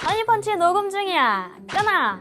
허니펀치 녹음 중이야. 끊어.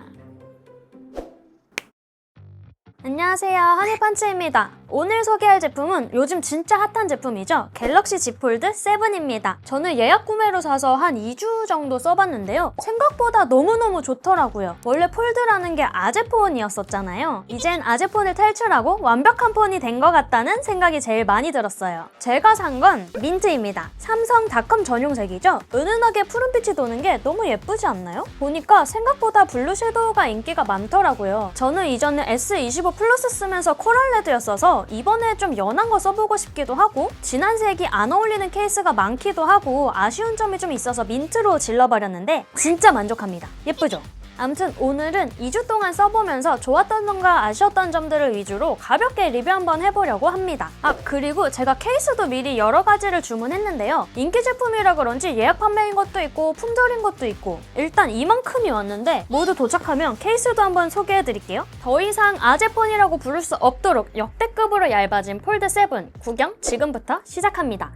안녕하세요, 허니펀치입니다. 오늘 소개할 제품은 요즘 진짜 핫한 제품이죠. 갤럭시 Z 폴드 7입니다. 저는 예약 구매로 사서 한 2주 정도 써봤는데요. 생각보다 너무너무 좋더라고요. 원래 폴드라는 게 아재폰이었었잖아요. 이젠 아재폰을 탈출하고 완벽한 폰이 된 것 같다는 생각이 제일 많이 들었어요. 제가 산 건 민트입니다. 삼성닷컴 전용색이죠. 은은하게 푸른빛이 도는 게 너무 예쁘지 않나요? 보니까 생각보다 블루 섀도우가 인기가 많더라고요. 저는 이전에 S25 플러스 쓰면서 코랄 레드였어서 이번에 좀 연한 거 써보고 싶기도 하고 진한 색이 안 어울리는 케이스가 많기도 하고 아쉬운 점이 좀 있어서 민트로 질러버렸는데 진짜 만족합니다. 예쁘죠? 아무튼 오늘은 2주 동안 써보면서 좋았던 점과 아쉬웠던 점들을 위주로 가볍게 리뷰 한번 해보려고 합니다. 그리고 제가 케이스도 미리 여러 가지를 주문했는데요. 인기 제품이라 그런지 예약 판매인 것도 있고 품절인 것도 있고 일단 이만큼이 왔는데 모두 도착하면 케이스도 한번 소개해드릴게요. 더 이상 아재폰이라고 부를 수 없도록 역대급으로 얇아진 폴드 7 구경 지금부터 시작합니다.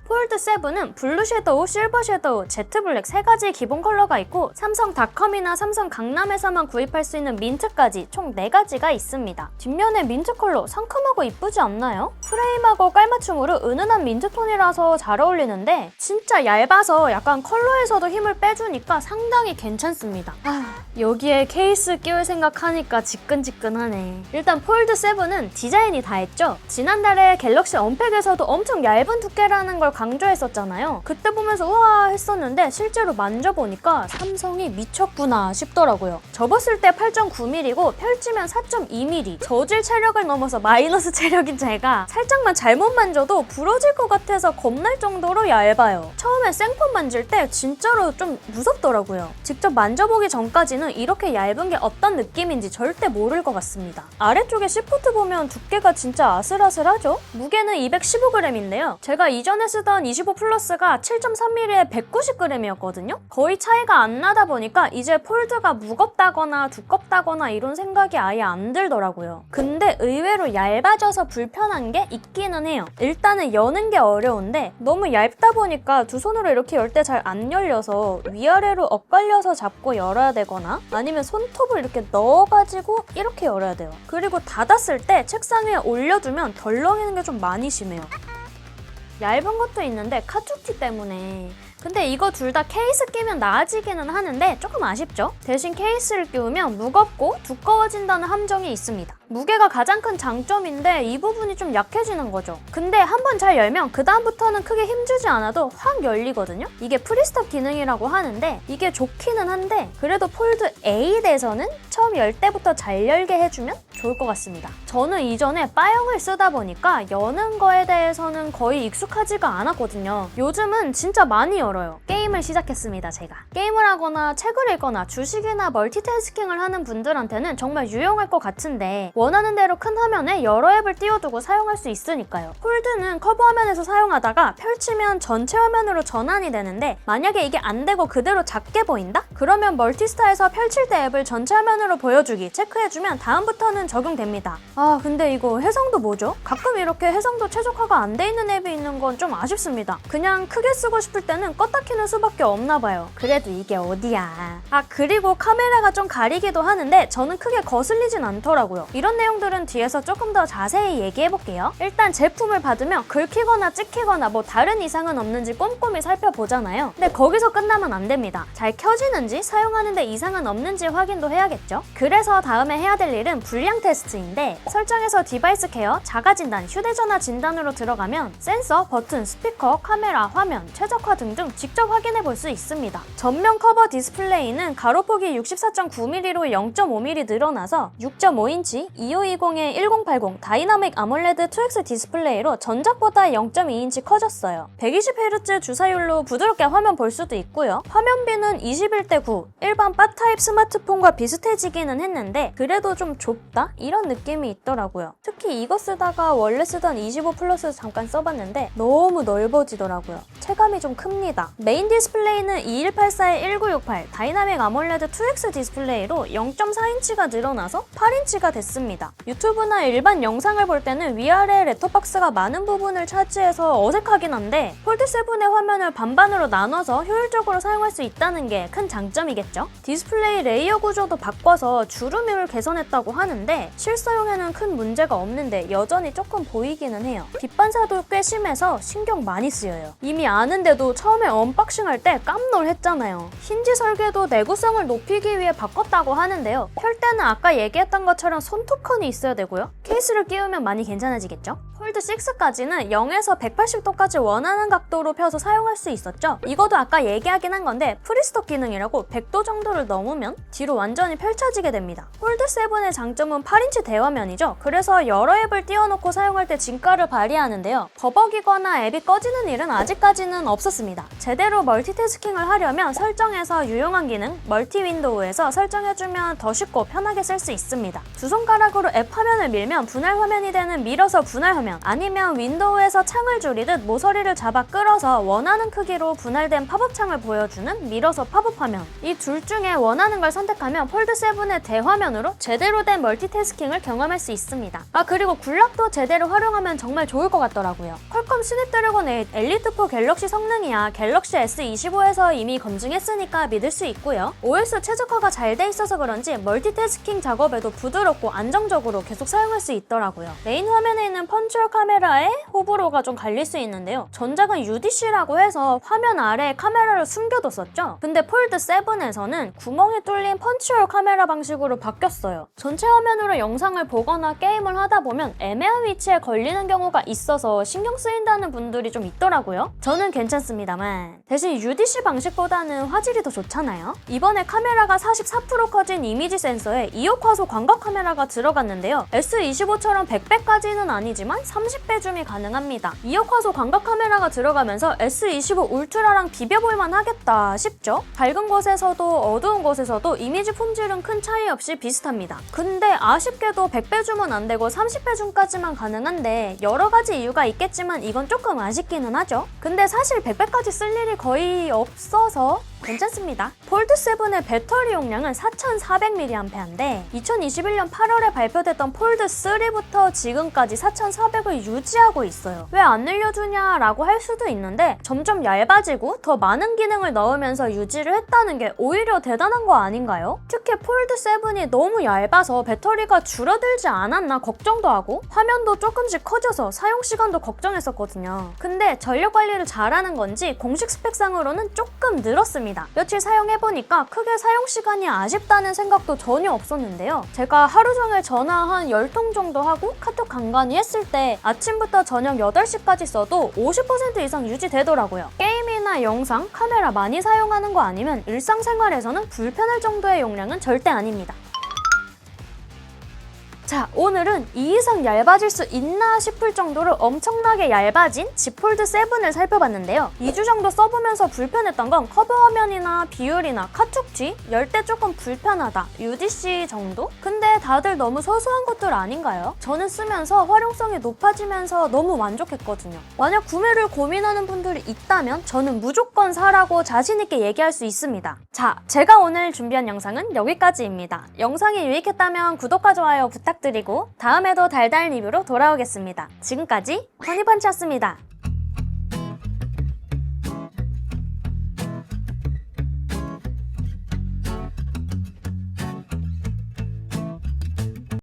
폴드 7은 블루 섀도우, 실버 섀도우, 제트 블랙 3가지 기본 컬러가 있고 삼성닷컴이나 삼성 강남에서만 구입할 수 있는 민트까지 총 4가지가 있습니다. 뒷면에 민트 컬러 상큼하고 이쁘지 않나요? 프레임하고 깔맞춤으로 은은한 민트톤이라서 잘 어울리는데 진짜 얇아서 약간 컬러에서도 힘을 빼주니까 상당히 괜찮습니다. 여기에 케이스 끼울 생각하니까 지끈지끈하네. 일단 폴드 7은 디자인이 다 했죠? 지난달에 갤럭시 언팩에서도 엄청 얇은 두께라는 걸 강조했었잖아요. 그때 보면서 우와 했었는데 실제로 만져보니까 삼성이 미쳤구나 싶더라고요. 접었을 때 8.9mm고 펼치면 4.2mm. 저질 체력을 넘어서 마이너스 체력인 제가 살짝만 잘못 만져도 부러질 것 같아서 겁날 정도로 얇아요. 처음에 생폰 만질 때 진짜로 좀 무섭더라고요. 직접 만져보기 전까지는 이렇게 얇은 게 어떤 느낌인지 절대 모를 것 같습니다. 아래쪽에 시프트 보면 두께가 진짜 아슬아슬하죠? 무게는 215g인데요. 제가 이전에 쓰던 25 플러스가 7.3mm에 190g이었거든요? 거의 차이가 안 나다 보니까 이제 폴드가 무겁다거나 두껍다거나 이런 생각이 아예 안 들더라고요. 근데 의외로 얇아져서 불편한 게 있기는 해요. 일단은 여는 게 어려운데 너무 얇다 보니까 두 손으로 이렇게 열 때 잘 안 열려서 위아래로 엇갈려서 잡고 열어야 되거나 아니면 손톱을 이렇게 넣어가지고 이렇게 열어야 돼요. 그리고 닫았을 때 책상 위에 올려두면 덜렁이는 게 좀 많이 심해요. 얇은 것도 있는데 카투티 때문에. 근데 이거 둘 다 케이스 끼면 나아지기는 하는데 조금 아쉽죠? 대신 케이스를 끼우면 무겁고 두꺼워진다는 함정이 있습니다. 무게가 가장 큰 장점인데 이 부분이 좀 약해지는 거죠. 근데 한번 잘 열면 그 다음부터는 크게 힘주지 않아도 확 열리거든요? 이게 프리스톱 기능이라고 하는데 이게 좋기는 한데 그래도 폴드 8에서는 처음 열 때부터 잘 열게 해주면 좋을 것 같습니다. 저는 이전에 바형을 쓰다 보니까 여는 거에 대해서는 거의 익숙하지가 않았거든요. 요즘은 진짜 많이 열어요. 게임을 시작했습니다, 제가. 게임을 하거나 책을 읽거나 주식이나 멀티태스킹을 하는 분들한테는 정말 유용할 것 같은데 원하는 대로 큰 화면에 여러 앱을 띄워두고 사용할 수 있으니까요. 폴드는 커버 화면에서 사용하다가 펼치면 전체 화면으로 전환이 되는데 만약에 이게 안 되고 그대로 작게 보인다? 그러면 멀티스타에서 펼칠 때 앱을 전체 화면으로 보여주기 체크해주면 다음부터는 적용됩니다. 근데 이거 해상도 뭐죠? 가끔 이렇게 해상도 최적화가 안 돼 있는 앱이 있는 건 좀 아쉽습니다. 그냥 크게 쓰고 싶을 때는 껐다 키는 수밖에 없나 봐요. 그래도 이게 어디야. 그리고 카메라가 좀 가리기도 하는데 저는 크게 거슬리진 않더라고요. 이런 내용들은 뒤에서 조금 더 자세히 얘기해볼게요. 일단 제품을 받으면 긁히거나 찍히거나 뭐 다른 이상은 없는지 꼼꼼히 살펴보잖아요. 근데 거기서 끝나면 안 됩니다. 잘 켜지는지 사용하는데 이상은 없는지 확인도 해야겠죠. 그래서 다음에 해야 될 일은 불량 테스트인데 설정에서 디바이스 케어, 자가 진단, 휴대전화 진단으로 들어가면 센서, 버튼, 스피커, 카메라, 화면, 최적화 등등 직접 확인해 볼 수 있습니다. 전면 커버 디스플레이는 가로폭이 64.9mm로 0.5mm 늘어나서 6.5인치 2520에 1080 다이나믹 아몰레드 2X 디스플레이로 전작보다 0.2인치 커졌어요. 120Hz 주사율로 부드럽게 화면 볼 수도 있고요. 화면비는 21대 9, 일반 바 타입 스마트폰과 비슷해지기는 했는데 그래도 좀 좁다? 이런 느낌이 있더라고요. 특히 이거 쓰다가 원래 쓰던 25 플러스 잠깐 써봤는데 너무 넓어지더라고요. 체감이 좀 큽니다. 메인 디스플레이 디스플레이는 2184-1968 다이나믹 아몰레드 2X 디스플레이로 0.4인치가 늘어나서 8인치가 됐습니다. 유튜브나 일반 영상을 볼 때는 위아래 렛터박스가 많은 부분을 차지해서 어색하긴 한데 폴드7의 화면을 반반으로 나눠서 효율적으로 사용할 수 있다는 게 큰 장점이겠죠? 디스플레이 레이어 구조도 바꿔서 주름율을 개선했다고 하는데 실사용에는 큰 문제가 없는데 여전히 조금 보이기는 해요. 뒷반사도 꽤 심해서 신경 많이 쓰여요. 이미 아는데도 처음에 언박싱할 때 깜놀했잖아요. 힌지 설계도 내구성을 높이기 위해 바꿨다고 하는데요. 펼 때는 아까 얘기했던 것처럼 손톱컨이 있어야 되고요. 케이스를 끼우면 많이 괜찮아지겠죠? 폴드6까지는 0에서 180도까지 원하는 각도로 펴서 사용할 수 있었죠. 이것도 아까 얘기하긴 한 건데 프리스톡 기능이라고 100도 정도를 넘으면 뒤로 완전히 펼쳐지게 됩니다. 폴드7의 장점은 8인치 대화면이죠. 그래서 여러 앱을 띄워놓고 사용할 때 진가를 발휘하는데요. 버벅이거나 앱이 꺼지는 일은 아직까지는 없었습니다. 제대로 멀티태스킹을 하려면 설정에서 유용한 기능 멀티 윈도우에서 설정해주면 더 쉽고 편하게 쓸 수 있습니다. 두 손가락으로 앱 화면을 밀면 분할 화면이 되는 밀어서 분할 화면 아니면 윈도우에서 창을 줄이듯 모서리를 잡아 끌어서 원하는 크기로 분할된 팝업 창을 보여주는 밀어서 팝업 화면 이 둘 중에 원하는 걸 선택하면 폴드7의 대화면으로 제대로 된 멀티태스킹을 경험할 수 있습니다. 그리고 굴락도 제대로 활용하면 정말 좋을 것 같더라고요. 퀄컴 스냅드래곤 8 엘리트4 갤럭시 성능이야 갤럭시 S25에서 이미 검증했으니까 믿을 수 있고요. OS 최적화가 잘 돼 있어서 그런지 멀티태스킹 작업에도 부드럽고 안정적으로 계속 사용할 수 있더라고요. 메인 화면에 있는 펀치 카메라에 호불호가 좀 갈릴 수 있는데요. 전작은 UDC라고 해서 화면 아래에 카메라를 숨겨뒀었죠. 근데 폴드7에서는 구멍이 뚫린 펀치홀 카메라 방식으로 바뀌었어요. 전체 화면으로 영상을 보거나 게임을 하다 보면 애매한 위치에 걸리는 경우가 있어서 신경 쓰인다는 분들이 좀 있더라고요. 저는 괜찮습니다만 대신 UDC 방식보다는 화질이 더 좋잖아요. 이번에 카메라가 44% 커진 이미지 센서에 2억 화소 광각 카메라가 들어갔는데요. S25처럼 100배까지는 아니지만 30배 줌이 가능합니다. 2억 화소 광각 카메라가 들어가면서 S25 울트라랑 비벼볼만 하겠다 싶죠? 밝은 곳에서도 어두운 곳에서도 이미지 품질은 큰 차이 없이 비슷합니다. 근데 아쉽게도 100배 줌은 안 되고 30배 줌까지만 가능한데 여러 가지 이유가 있겠지만 이건 조금 아쉽기는 하죠. 근데 사실 100배까지 쓸 일이 거의 없어서 괜찮습니다. 폴드7의 배터리 용량은 4400mAh인데 2021년 8월에 발표됐던 폴드3부터 지금까지 4400을 유지하고 있어요. 왜 안 늘려주냐라고 할 수도 있는데 점점 얇아지고 더 많은 기능을 넣으면서 유지를 했다는 게 오히려 대단한 거 아닌가요? 특히 폴드7이 너무 얇아서 배터리가 줄어들지 않았나 걱정도 하고 화면도 조금씩 커져서 사용시간도 걱정했었거든요. 근데 전력 관리를 잘하는 건지 공식 스펙상으로는 조금 늘었습니다. 며칠 사용해보니까 크게 사용시간이 아쉽다는 생각도 전혀 없었는데요. 제가 하루 종일 전화 한 10통 정도 하고 카톡 간간히 했을 때 아침부터 저녁 8시까지 써도 50% 이상 유지되더라고요. 게임이나 영상, 카메라 많이 사용하는 거 아니면 일상생활에서는 불편할 정도의 용량은 절대 아닙니다. 자, 오늘은 이 이상 얇아질 수 있나 싶을 정도로 엄청나게 얇아진 Z 폴드7을 살펴봤는데요. 2주 정도 써보면서 불편했던 건 커버 화면이나 비율이나 카툭 뒤, 열 때 조금 불편하다, UDC 정도? 근데 다들 너무 소소한 것들 아닌가요? 저는 쓰면서 활용성이 높아지면서 너무 만족했거든요. 만약 구매를 고민하는 분들이 있다면 저는 무조건 사라고 자신있게 얘기할 수 있습니다. 자, 제가 오늘 준비한 영상은 여기까지입니다. 영상이 유익했다면 구독과 좋아요 부탁드립니다. 드리고 다음에도 달달 리뷰로 돌아오겠습니다. 지금까지 허니펀치였습니다.